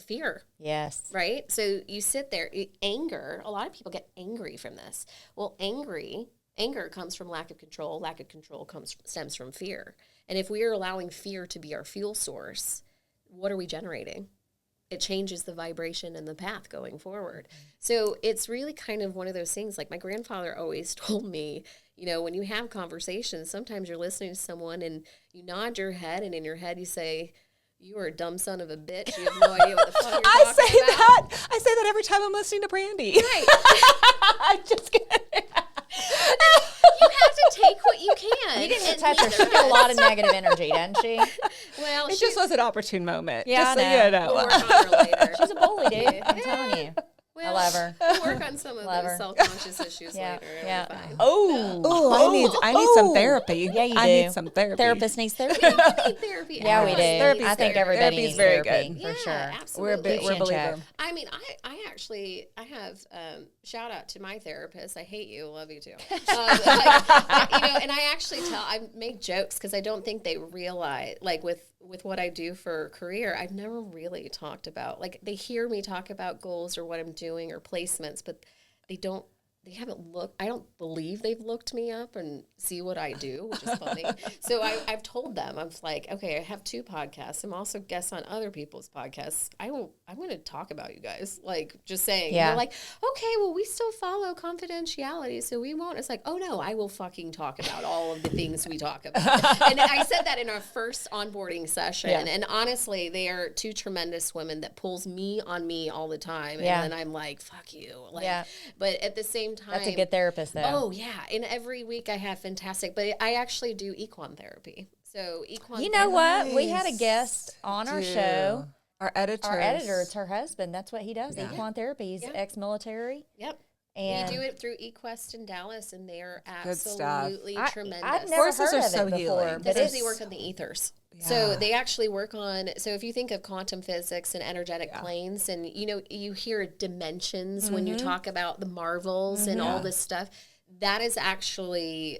S3: fear.
S2: Yes.
S3: Right? So you sit there, anger, a lot of people get angry from this. Well, anger comes from lack of control. Lack of control stems from fear. And if we are allowing fear to be our fuel source, what are we generating? It changes the vibration and the path going forward. So it's really kind of one of those things. Like my grandfather always told me, when you have conversations, sometimes you're listening to someone and you nod your head, and in your head you say, "You are a dumb son of a bitch. You have no idea what the fuck you're talking about."
S1: I say that every time I'm listening to Brandy.
S3: Right.
S1: I'm just kidding.
S3: You have to take what you can.
S2: You didn't touch her. She got a lot of negative energy, doesn't she?
S3: Well,
S1: It just was an opportune moment.
S2: Yeah,
S1: just
S2: I
S1: so
S2: know.
S3: We'll work on her later.
S2: She's a bully, dude. I'm telling you.
S3: Well,
S2: I love her.
S3: We'll work on some of
S2: Love
S3: those
S2: her.
S3: self-conscious issues
S2: Yeah,
S3: later. It'll
S2: yeah.
S3: be fine.
S1: Oh, I need some therapy.
S2: Yeah, you do.
S1: I need some therapy.
S2: Therapist needs therapy.
S3: We need therapy.
S2: Yeah, we do.
S3: Everybody
S2: I think
S3: needs
S2: everybody
S1: Therapy's
S2: needs
S1: very
S2: therapy,
S1: good.
S2: for
S3: Yeah,
S2: sure.
S3: absolutely.
S1: We're a believer.
S3: I mean, I have shout out to my therapist. I hate you, love you too. And I actually I make jokes because I don't think they realize, like with what I do for a career, I've never really talked about, like they hear me talk about goals or what I'm doing or placements, but they haven't looked. I don't believe they've looked me up and see what I do, which is funny. So I've told them, I'm like, okay, I have 2 podcasts. I'm also guest on other people's podcasts. I'm going to talk about you guys, like just saying.
S2: Yeah.
S3: They're like, okay, well, we still follow confidentiality, so we won't. It's like, oh no, I will fucking talk about all of the things we talk about. And I said that in our first onboarding session.
S1: Yeah.
S3: And honestly, they are 2 tremendous women that pulls me on me all the time.
S2: Yeah.
S3: And then I'm like, fuck you. Like,
S2: Yeah.
S3: But at the same time,
S2: That's a good therapist, though.
S3: Oh yeah, and every week I have fantastic. But I actually do equine therapy. So equine.
S2: You know what? We
S1: Nice.
S2: had a guest on our show.
S1: Our editor.
S2: Our editor, it's her husband. That's what he does,
S1: Yeah.
S2: equine therapy. He's
S3: Yeah.
S2: ex-military.
S3: Yep.
S2: And
S3: we do it through eQuest in Dallas, and they are
S1: Good stuff.
S3: absolutely tremendous.
S2: I've never
S1: Horses
S2: heard
S1: are
S2: of
S1: so
S2: it before,
S1: healing.
S2: but
S3: This is
S2: it's
S3: they work on the ethers.
S1: Yeah.
S3: So they actually work on, so if you think of quantum physics and energetic planes, and you hear dimensions when you talk about the marvels and all this stuff, that is actually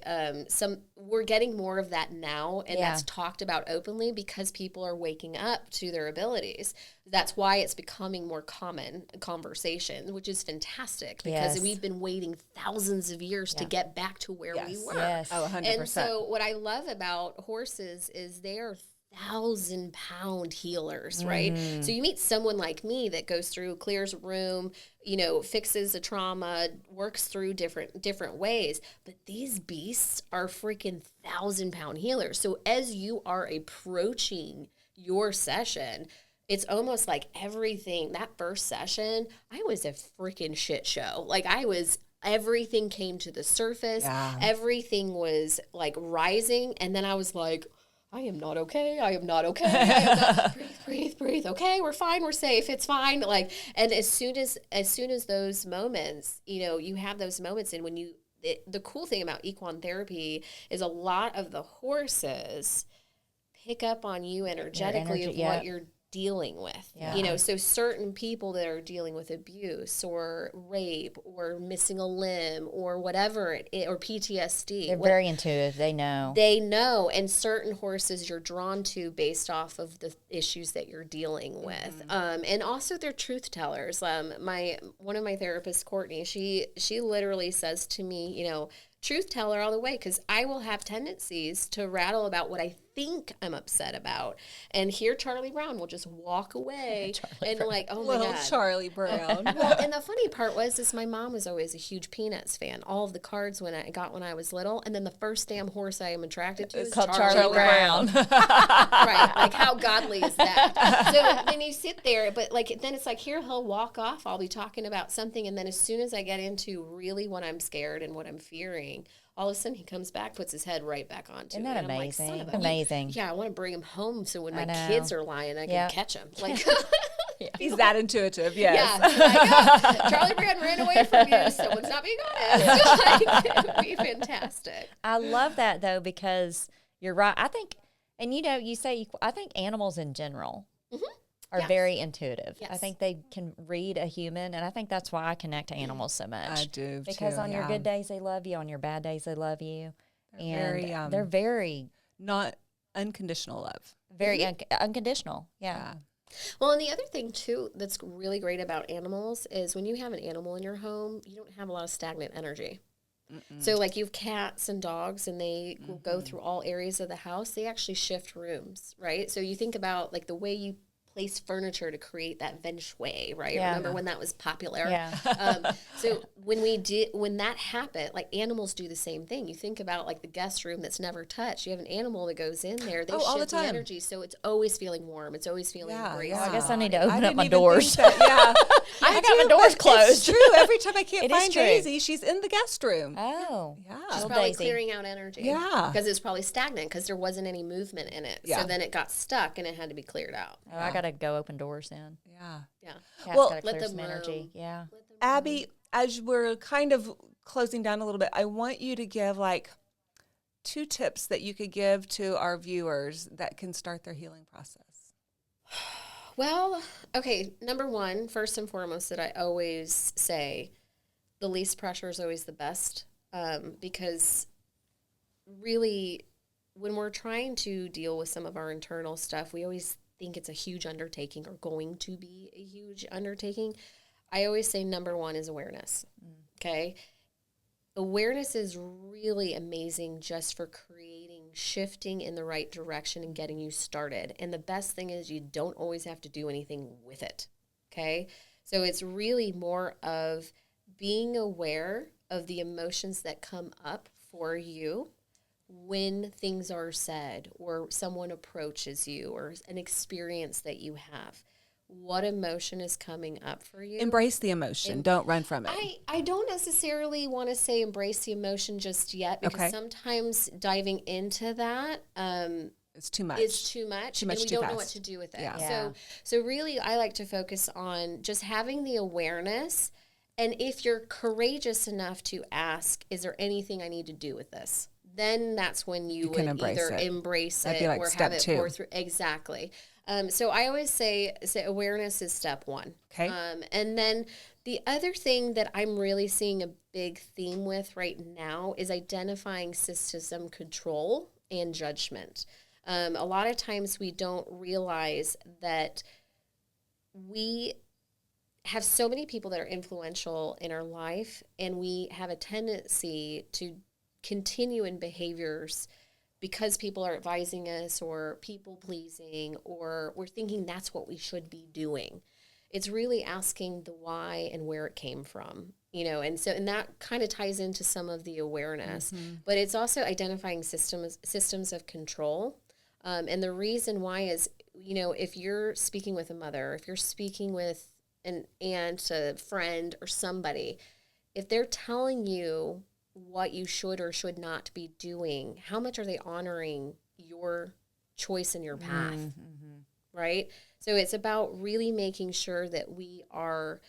S3: we're getting more of that now, and that's talked about openly because people are waking up to their abilities. That's why it's becoming more common conversation, which is fantastic because
S2: Yes.
S3: we've been waiting thousands of years to get back to where we were.
S2: Yes.
S1: Oh, 100%.
S3: And so what I love about horses is they're 1,000-pound healers, right? So you meet someone like me that goes through, clears a room, fixes a trauma, works through different ways. But these beasts are freaking 1,000-pound healers. So as you are approaching your session, it's almost like everything, that first session, I was a freaking shit show. Like everything came to the surface.
S1: Yeah.
S3: Everything was like rising. And then I was like, I am not okay. I am not okay. I am not, breathe. Okay, we're fine. We're safe. It's fine. Like, and as soon as those moments, you have those moments, and when the cool thing about equine therapy is a lot of the horses pick up on you energetically of what you're dealing with.
S2: Yeah.
S3: So certain people that are dealing with abuse or rape or missing a limb or whatever or PTSD.
S2: They're very intuitive. They know.
S3: They know, and certain horses you're drawn to based off of the issues that you're dealing with, and also they're truth tellers. One of my therapists, Courtney, she literally says to me, truth teller all the way, because I will have tendencies to rattle about what I think I'm upset about, and here Charlie Brown will just walk away and like, oh my
S1: Little
S3: God.
S1: Charlie Brown.
S3: Well, and the funny part was my mom was always a huge Peanuts fan. All of the cards when I was little, and then the first damn horse I am attracted to is
S2: called
S3: Charlie Brown. Right, like how godly is that? So then you sit there, but like then it's like here he'll walk off. I'll be talking about something, and then as soon as I get into really what I'm scared and what I'm fearing, all of a sudden he comes back, puts his head right back onto
S2: Isn't
S3: it.
S2: that
S3: And I'm like,
S2: amazing?
S3: son of a-
S2: Amazing.
S3: Yeah, I want to bring him home so when
S2: I
S3: my
S2: know.
S3: kids are lying, I can catch him. Like,
S1: He's that intuitive, yes.
S3: yeah, like, Charlie Brown ran away from you. Someone's not being honest. Like, it would be fantastic.
S2: I love that, though, because you're right. I think, and you say, I think animals in general are
S3: Yes.
S2: very intuitive.
S3: Yes.
S2: I think they can read a human, and I think that's why I connect to animals so much.
S1: I do
S2: because
S1: too,
S2: on your good days they love you, on your bad days they love you, and they're very
S1: not unconditional love.
S2: very unconditional. Yeah.
S3: Well, and the other thing too that's really great about animals is when you have an animal in your home, you don't have a lot of stagnant energy. So like you have cats and dogs and they will go through all areas of the house. They actually shift rooms, right? So you think about like the way you place furniture to create that feng shui, right?
S2: Yeah.
S3: Remember when that was popular?
S2: Yeah.
S3: So when that happened, like animals do the same thing. You think about like the guest room that's never touched. You have an animal that goes in there. They
S1: all
S3: shift
S1: the time.
S3: energy, so it's always feeling warm. It's always feeling great.
S2: I guess I need to
S1: I
S2: open up
S1: didn't
S2: my
S1: even
S2: doors.
S1: think that,
S2: I got my doors closed.
S1: It's true. Every time I can't
S2: It is
S1: find
S2: true.
S1: Daisy, she's in the guest room.
S2: Oh.
S1: Yeah.
S3: She's
S2: Little
S3: probably
S2: Daisy.
S3: clearing out energy.
S1: Yeah.
S3: Because it's probably stagnant because there wasn't any movement in it.
S1: Yeah.
S3: So then it got stuck and it had to be cleared out.
S2: Oh, I got to go open doors then.
S1: Yeah.
S3: Yeah.
S2: Cat's
S1: Well,
S2: got to
S3: let
S2: clear
S3: them
S2: some energy.
S3: roam.
S2: Yeah.
S1: Abby, as we're kind of closing down a little bit, I want you to give like 2 tips that you could give to our viewers that can start their healing process.
S3: Well, okay. Number one, first and foremost, that I always say, the least pressure is always the best, because really, when we're trying to deal with some of our internal stuff, we always think it's a huge undertaking or going to be a huge undertaking. I always say number one is awareness. Okay. Awareness is really amazing just for shifting in the right direction and getting you started. And the best thing is you don't always have to do anything with it. Okay. So it's really more of being aware of the emotions that come up for you when things are said or someone approaches you or an experience that you have. What emotion is coming up for you?
S1: Embrace the emotion. Don't run from it.
S3: I don't necessarily want to say embrace the emotion just yet because sometimes diving into that
S1: it's too much.
S3: It's too much.
S1: Too much
S3: and we
S1: too
S3: don't
S1: fast.
S3: know what to do with it.
S2: Yeah.
S3: So really I like to focus on just having the awareness. And if you're courageous enough to ask, is there anything I need to do with this? Then that's when you would either embrace it
S1: like
S3: or
S1: step
S3: have it
S1: 2.
S3: pour through. Exactly. So I always say awareness is step 1.
S1: Okay.
S3: And then the other thing that I'm really seeing a big theme with right now is identifying system control and judgment. A lot of times we don't realize that we have so many people that are influential in our life, and we have a tendency to continue in behaviors because people are advising us or people pleasing, or we're thinking that's what we should be doing. It's really asking the why and where it came from, and that kind of ties into some of the awareness, but it's also identifying systems of control. And the reason why is, if you're speaking with a mother, if you're speaking with an aunt, a friend, or somebody, if they're telling you what you should or should not be doing, how much are they honoring your choice and your path, right? So it's about really making sure that we are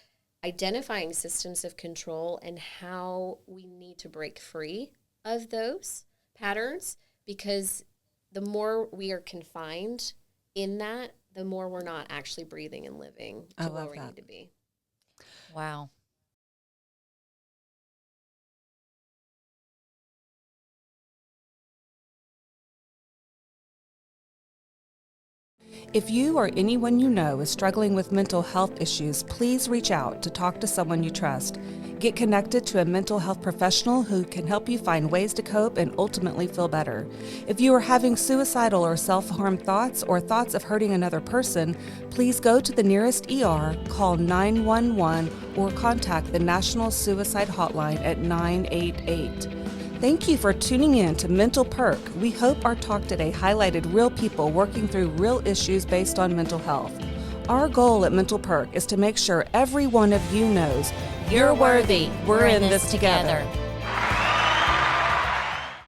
S3: identifying systems of control and how we need to break free of those patterns, because the more we are confined in that, the more we're not actually breathing and living to where we need to be.
S2: Wow.
S1: If you or anyone you know is struggling with mental health issues, please reach out to talk to someone you trust. Get connected to a mental health professional who can help you find ways to cope and ultimately feel better. If you are having suicidal or self-harm thoughts or thoughts of hurting another person, please go to the nearest ER, call 911, or contact the National Suicide Hotline at 988. Thank you for tuning in to Mental Perk. We hope our talk today highlighted real people working through real issues based on mental health. Our goal at Mental Perk is to make sure every one of you knows you're worthy. We're in this together.